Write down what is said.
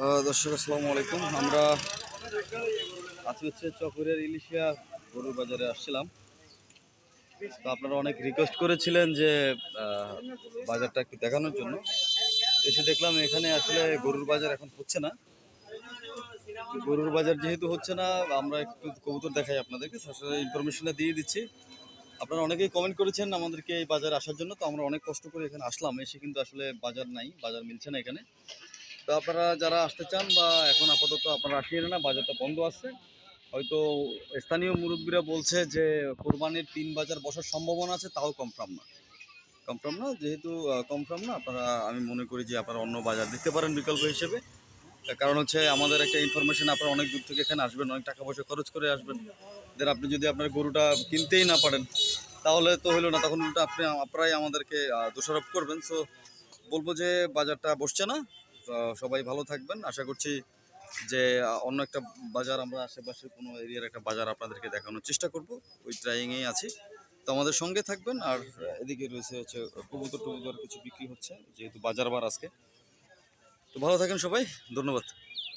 দর্শক আসসালামু আলাইকুম। আমরা আজকে চকরিয়ার ইলিশিয়া গরুর বাজারে আসছিলাম। তো আপনারা অনেক রিকোয়েস্ট করেছিলেন যে বাজারটা একটু দেখানোর জন্য। এসে দেখলাম এখানে আসলে গরুর বাজার এখন হচ্ছে না। গরুর বাজার যেহেতু হচ্ছে না, আমরা একটু কবুতর দেখাই আপনাদেরকে, আসলে ইনফরমেশনটা দিয়ে দিচ্ছি। আপনারা অনেকেই কমেন্ট করেছেন আমাদেরকে এই বাজারে আসার জন্য, তো আমরা অনেক কষ্ট করে এখানে আসলাম। এসে কিন্তু আসলে বাজার নাই, বাজার মিলছে না এখানে। তো আপনারা যারা আসতে চান বা এখন আপাতত আপনারা আসিয়েন না, বাজারটা বন্ধ আছে। হয়তো স্থানীয় মুরব্বীরা বলছে যে কোরবানির ৩ বাজার বসার সম্ভাবনা আছে, তাও কনফার্ম না। যেহেতু কনফার্ম না, আপনারা আমি মনে করি যে আপনারা অন্য বাজার দিতে পারেন বিকল্প হিসেবে। তার কারণ হচ্ছে আমাদের একটা ইনফরমেশন, আপনারা অনেক দূর থেকে এখানে আসবেন, অনেক টাকা পয়সা খরচ করে আসবেন। দেন আপনি যদি আপনার গরুটা কিনতেই না পারেন, তাহলে তো হলো না, তখন উল্টা আপনারাই আমাদেরকে দোষারোপ করবেন। সো বলবো যে বাজারটা বসছে না। তো সবাই ভালো থাকবেন। আশা করছি যে অন্য একটা বাজার, আমরা আশেপাশে কোনো এরিয়ার একটা বাজার আপনাদেরকে দেখানোর চেষ্টা করব। ওই ট্রাইংয়েই আছি। তো আমাদের সঙ্গে থাকবেন। আর এদিকে রয়েছে হচ্ছে কবুতর টবুতর কিছু বিক্রি হচ্ছে, যেহেতু বাজার বার আজকে। তো ভালো থাকেন সবাই, ধন্যবাদ।